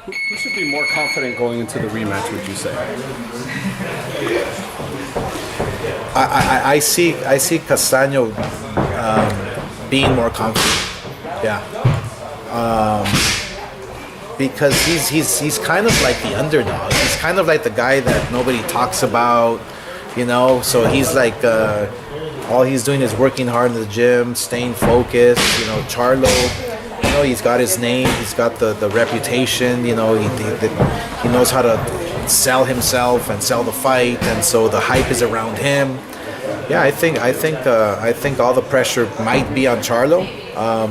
Who should be more confident going into the rematch, would you say? I see Castano being more confident. Yeah. Because he's kind of like the underdog. He's kind of like the guy that nobody talks about, you know. So he's like all he's doing is working hard in the gym, staying focused. You know, Charlo, you know, he's got his name, he's got the reputation. You know, he knows how to sell himself and sell the fight, and so the hype is around him. Yeah, I think all the pressure might be on Charlo,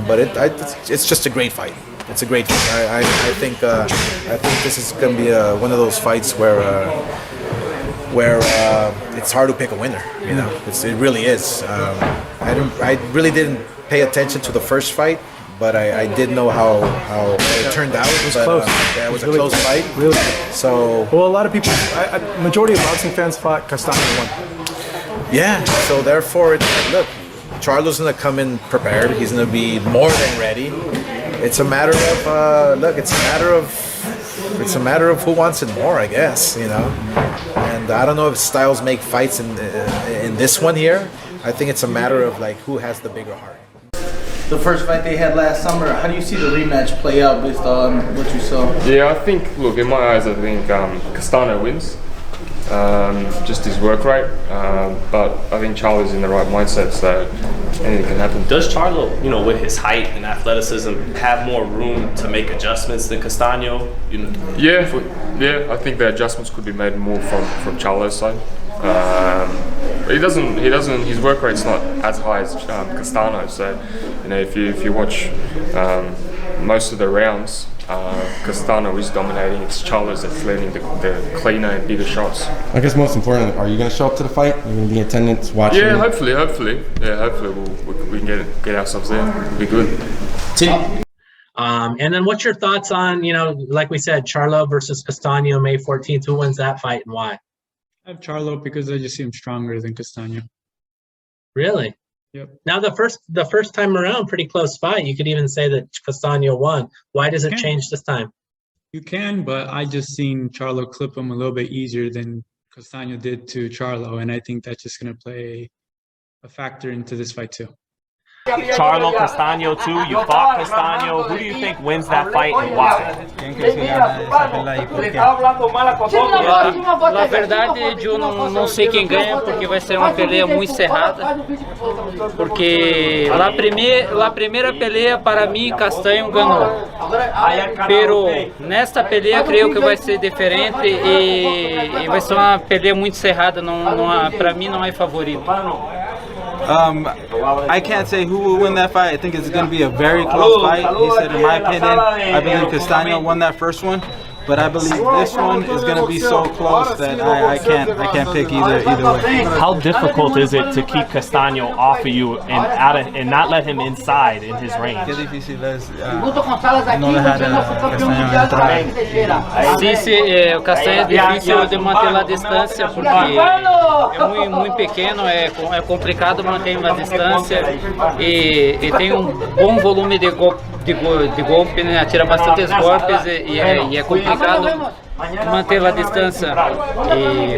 but it's just a great fight. It's a great fight. I think this is going to be one of those fights where it's hard to pick a winner. You know, it really is. I really didn't pay attention to the first fight, but I did know how it turned out. It was close. Yeah, it was really a close fight. Really. So well, a lot of people, majority of boxing fans thought Castano won. Yeah. So therefore, look, Charlo's gonna come in prepared. He's gonna be more than ready. It's a matter of it's a matter of who wants it more, I guess. You know, and I don't know if styles make fights in this one here. I think it's a matter of like who has the bigger heart. The first fight they had last summer, how do you see the rematch play out based on what you saw? Yeah, I think, look, in my eyes, I think Castano wins. Just his work rate, but I think Charlo's in the right mindset, so anything can happen. Does Charlo, you know, with his height and athleticism, have more room to make adjustments than Castano? You know, Yeah, I think the adjustments could be made more from Charlo's side. He doesn't. His work rate's not as high as Castano. So, you know, if you watch most of the rounds, Castano is dominating. It's Charlo's that's leading the cleaner and bigger shots. I guess most important, are you going to show up to the fight? Are you going to be in attendance, watching? Yeah, hopefully. Yeah, hopefully we can get ourselves there. It'll be good. And then what's your thoughts on, you know, like we said, Charlo versus Castano May 14th? Who wins that fight and why? I have Charlo because I just see him stronger than Castano. Really? Yep. Now the first time around, pretty close fight. You could even say that Castano won. Why does it change this time? You can, but I just seen Charlo clip him a little bit easier than Castano did to Charlo, and I think that's just going to play a factor into this fight too. Charlo, Castano too. You fought Castano. Who do you think wins that fight and why? Na verdade, eu não sei quem ganha, porque vai ser uma peleia muito cerrada. Porque la primeira peleia para mim Castanho ganhou. Pero nesta peleia creio que vai ser diferente e vai ser uma peleia muito cerrada. Para mim não é favorito. I can't say who will win that fight. I think it's going to be a very close fight. He said, in my opinion, I believe Castano won that first one, but I believe this one is going to be so close that I can't pick either way. How difficult is it to keep Castano off of you and not let him inside in his range? Qué difícil es no dejar a Castano entrar. Sim, o Castanho é difícil de manter a distância porque é muito pequeno, é complicado manter uma distância e tem bom volume de golpe, né? Atira bastantes golpes e é complicado manter a distância.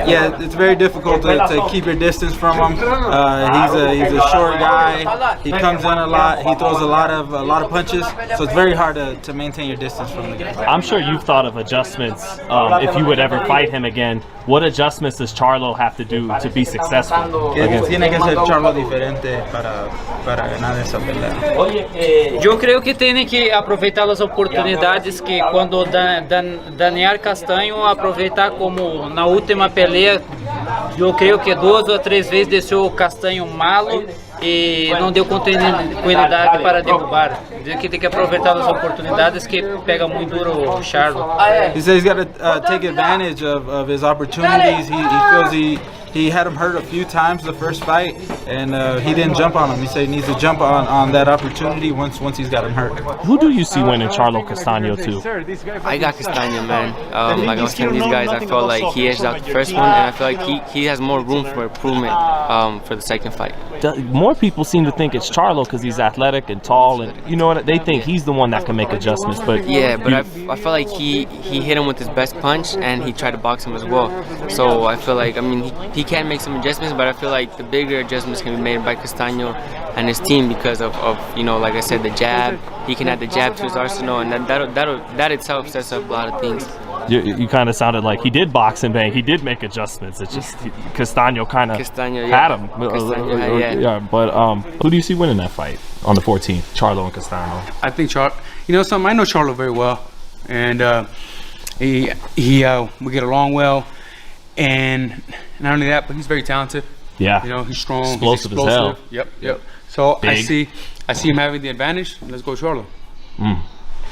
Yeah, it's very difficult to keep your distance from him. He's a short guy. He comes in a lot. He throws a lot of punches. So it's very hard to maintain your distance from the guy. I'm sure you've thought of adjustments if you would ever fight him again. What adjustments does Charlo have to do to be successful? Tiene que ser Charlo diferente para ganar esa pelea. Eu creio que tem que aproveitar as oportunidades que quando Donaire Castanho aproveitar como na última peleia, eu creio que 2 ou 3 vezes deixou o Castanho malo e não deu continuidade para derrubar. Que tem que aproveitar as oportunidades que pega muito duro o Charlo. He says he's got to take advantage of his opportunities. He feels he he had him hurt a few times the first fight, and he didn't jump on him. He said he needs to jump on that opportunity once he's got him hurt. Who do you see winning Charlo Castano too? I got Castano, man. Like I was telling these guys, I felt like he edged out the first one, and I feel like he has more room for improvement for the second fight. More people seem to think it's Charlo because he's athletic and tall, and you know what? They think he's the one that can make adjustments. But yeah, but I felt like he hit him with his best punch, and he tried to box him as well. So I feel like, I mean, he can make some adjustments, but I feel like the bigger adjustments can be made by Castano and his team because of you know, like I said, the jab. He can add the jab to his arsenal, and that itself sets up a lot of things. You kind of sounded like he did box and bang. He did make adjustments. It's just Castano kind of had him. Yeah. But who do you see winning that fight on the 14th? Charlo and Castano. I think you know something. I know Charlo very well, and we get along well, and not only that, but he's very talented. Yeah. You know, he's strong. Explosive he's as hell. Yep. So Big. I see him having the advantage. Let's go Charlo.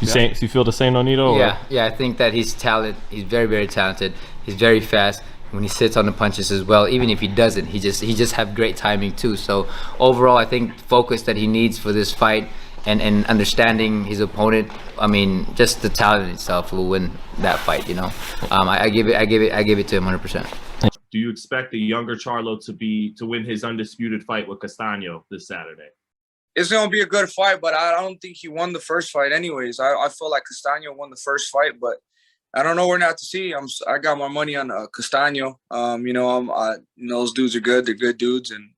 You feel the same, Nonito? Yeah, I think that he's talented. He's very, very talented. He's very fast when he sits on the punches as well. Even if he doesn't, he just have great timing too. So overall, I think focus that he needs for this fight and understanding his opponent. I mean, just the talent itself will win that fight. You know, I give it to him 100%. Do you expect the younger Charlo to win his undisputed fight with Castano this Saturday? It's going to be a good fight, but I don't think he won the first fight anyways. I feel like Castano won the first fight, but I don't know. We're not to see. I got my money on Castano. You know, those dudes are good. They're good dudes. And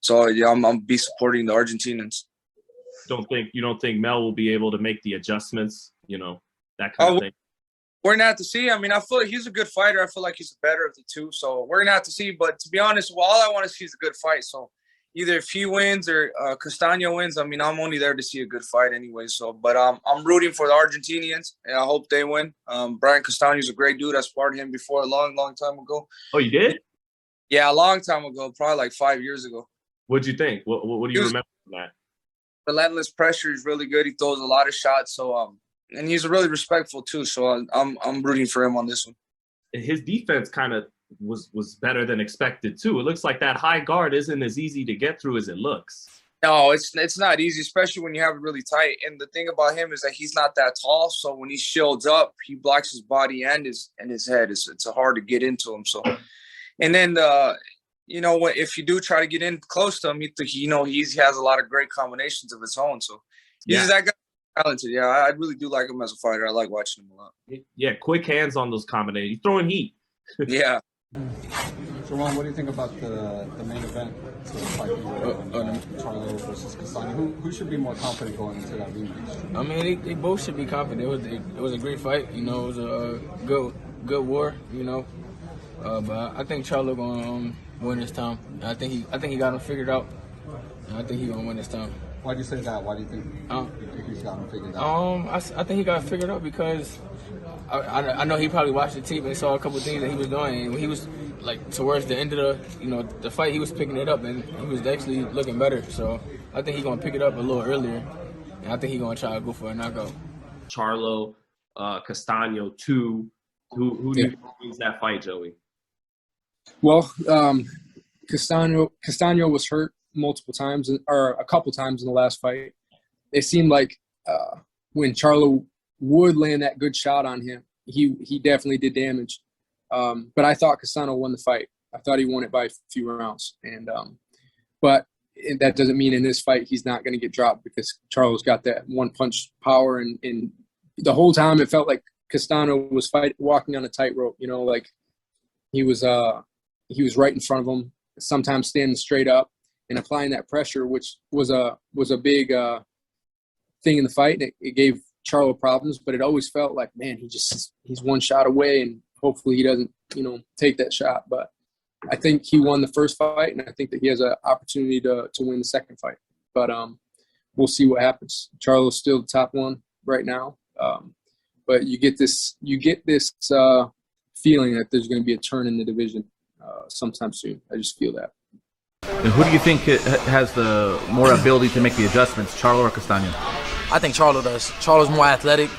so, yeah, I'm be supporting the Argentinians. You don't think Mel will be able to make the adjustments, you know, that kind of thing? We're not to see. I mean, I feel like he's a good fighter. I feel like he's the better of the two. So we're not to see. But to be honest, all I want to see is a good fight. So either if he wins or Castano wins, I mean, I'm only there to see a good fight anyway. So, but I'm rooting for the Argentinians, and I hope they win. Brian Castano is a great dude. I sparred him before a long, long time ago. Oh, you did? Yeah, a long time ago, probably like 5 years ago. What'd you think? What do you remember from that? Relentless pressure. He's really good. He throws a lot of shots. So, and he's really respectful too. So I'm rooting for him on this one. His defense kind of was better than expected too. It looks like that high guard isn't as easy to get through as it looks. No, it's not easy, especially when you have it really tight. And the thing about him is that he's not that tall, so when he shields up, he blocks his body and his head. It's hard to get into him. So, and then you know, if you do try to get in close to him, he has a lot of great combinations of his own. So he's that guy. Talented, yeah. I really do like him as a fighter. I like watching him a lot. Yeah, quick hands on those combinations. He's throwing heat. Yeah. So, Ron, what do you think about the main event, the fight Charlo versus Castano? Who should be more confident going into that rematch? I mean, they both should be confident. It was a great fight. You know, it was a good war. You know, but I think Charlo gonna win this time. I think he got him figured out. And I think he gonna win this time. Why do you say that? Why do you think he's got him figured out? I think he got it figured out because I know he probably watched the tape and saw a couple things that he was doing. And when he was like towards the end of the fight, he was picking it up and he was actually looking better. So I think he's gonna pick it up a little earlier, and I think he's gonna try to go for a knockout. Charlo, Castano 2. Who do you think wins that fight, Joey? Well, Castano was hurt multiple times, or a couple times in the last fight. It seemed like when Charlo would land that good shot on him, he definitely did damage. But I thought Castano won the fight. I thought he won it by a few rounds. And but that doesn't mean in this fight he's not going to get dropped, because Charlo's got that one punch power. And the whole time it felt like Castano was walking on a tightrope. You know, like he was right in front of him, sometimes standing straight up and applying that pressure, which was a big thing in the fight. It gave Charlo problems, but it always felt like, man, he's one shot away, and hopefully he doesn't, take that shot. But I think he won the first fight, and I think that he has an opportunity to win the second fight. But we'll see what happens. Charlo's still the top one right now, but you get this feeling that there's going to be a turn in the division sometime soon. I just feel that. And who do you think has the more ability to make the adjustments, Charlo or Castano? I think Charlo does. Charlo's more athletic.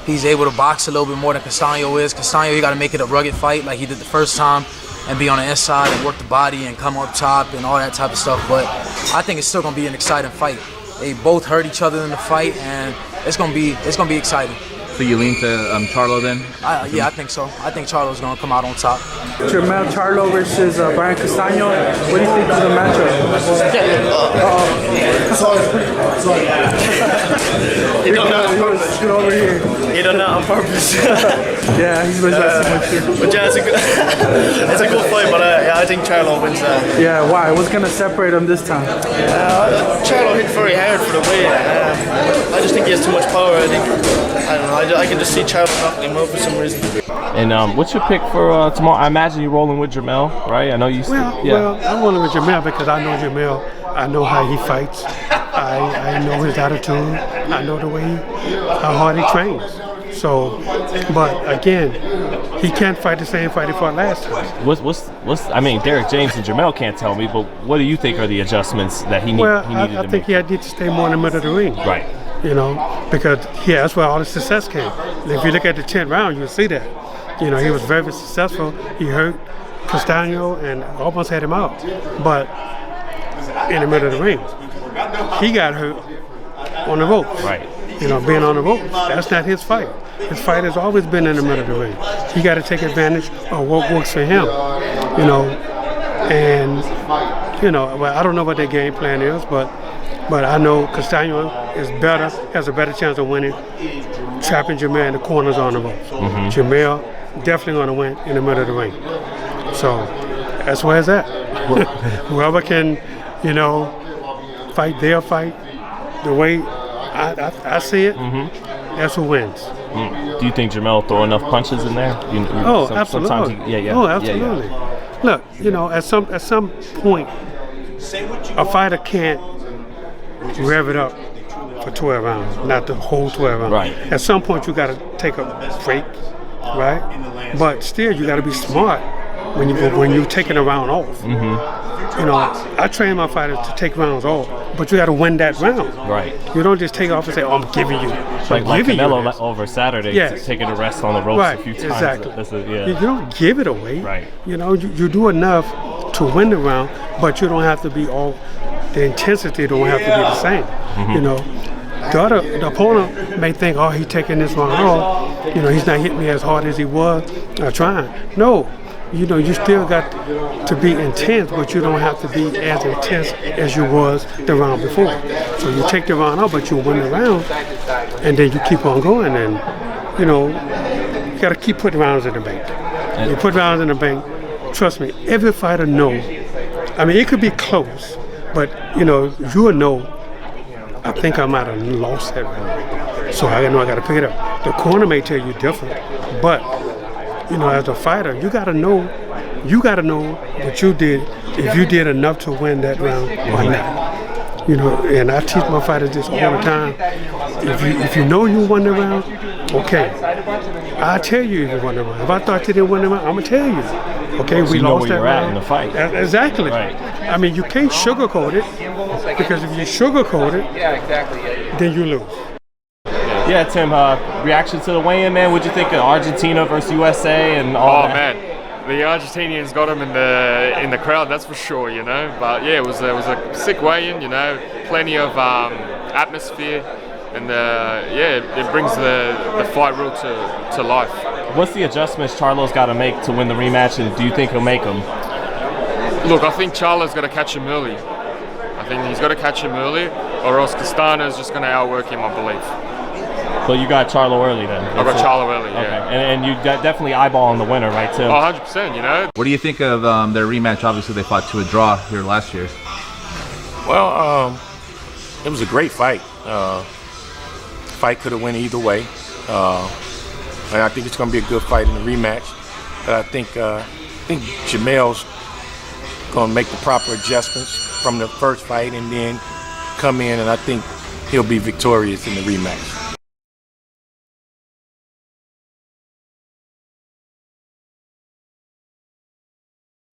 He's able to box a little bit more than Castano is. Castano, you got to make it a rugged fight like he did the first time. and be on the inside and work the body and come up top and all that type of stuff. But I think it's still gonna be an exciting fight. They both hurt each other in the fight, and it's gonna be exciting. So you lean to Charlo then? Yeah, I think so. I think Charlo's gonna come out on top. Jermell Charlo versus Brian Castano. What do you think of the matchup? Get over here. He done that on purpose. Yeah, he's with us. But yeah, it's a good fight, but yeah, I think Charlo wins that. Yeah, why? What's gonna separate them this time? Charlo hit very hard for the weight. I just think he has too much power. I don't know. I can just see Charlo knocking him out for some reason. And what's your pick for tomorrow? I imagine you're rolling with Jermell, right? I know you. Well, I'm rolling with Jermell because I know Jermell. I know how he fights. I know his attitude. I know the way how hard he trains. So, but again, he can't fight the same fight he fought last time. What's? I mean, Derek James and Jermell can't tell me, but what do you think are the adjustments that he needed to make? I think he had to stay more in the middle of the ring. Right. You know, because that's where all the success came. And if you look at the 10th round, you'll see that. You know, he was very successful. He hurt Castano and almost had him out. But in the middle of the ring, he got hurt on the ropes. Right. You know, being on the ropes. That's not his fight. His fight has always been in the middle of the ring. He got to take advantage of what works for him. You know, and, you know, well, I don't know what their game plan is, but I know Castano is better, has a better chance of winning, trapping Jermell in the corners on the ropes. Jermell definitely going to win in the middle of the ring. So that's where it's at. Whoever can, you know, fight their fight the way I see it, that's who wins. Do you think Jermell will throw enough punches in there? Absolutely. Absolutely. Yeah. Look, you know, at some point, a fighter can't rev it up for 12 rounds, not the whole 12 rounds. Right. At some point, you got to take a break, right? But still, you got to be smart when you're taking a round off. You know, I train my fighters to take rounds off, but you got to win that round. Right. You don't just take off and say, "Oh, I'm giving you." Like Canelo over Saturday, taking a rest on the ropes a few times. Exactly. You don't give it away. Right. You know, you do enough to win the round, but you don't have to be all. The intensity don't have to be the same. You know, the opponent may think, "Oh, he's taking this round off. You know, he's not hitting me as hard as he was trying." No. You know, you still got to be intense, but you don't have to be as intense as you was the round before. So you take the round out, but you win the round, and then you keep on going. And, you know, you got to keep putting rounds in the bank. You put rounds in the bank, trust me, every fighter knows. I mean, it could be close, but, you know, you will know, I think I might have lost that round. So I know I got to pick it up. The corner may tell you different, but you know, as a fighter, you gotta know what you did, if you did enough to win that round or not. You know, and I teach my fighters this all the time. If you know you won the round, okay. I'll tell you if you won the round. If I thought you didn't win the round, I'm gonna tell you. Okay, so we you know lost where that you're round. at in the fight. Exactly. Right. I mean, you can't sugarcoat it, because if you sugarcoat it, then you lose. Yeah, Tim, reaction to the weigh-in, man. What'd you think of Argentina versus USA and all that? Oh, man. The Argentinians got him in the crowd, that's for sure, you know. But yeah, it was a sick weigh-in, you know. Plenty of atmosphere, and it brings the fight real to life. What's the adjustments Charlo's got to make to win the rematch, and do you think he'll make them? Look, I think Charlo's got to catch him early. I think he's got to catch him early, or else Castano's just going to outwork him, I believe. So you got Charlo early then? I got Charlo early, yeah. Okay. And you definitely eyeballing the winner, right, Tim? Oh, 100%, you know. What do you think of their rematch? Obviously, they fought to a draw here last year. Well, it was a great fight. Fight could have went either way. And I think it's going to be a good fight in the rematch. But I think Jermell's going to make the proper adjustments from the first fight and then come in, and I think he'll be victorious in the rematch.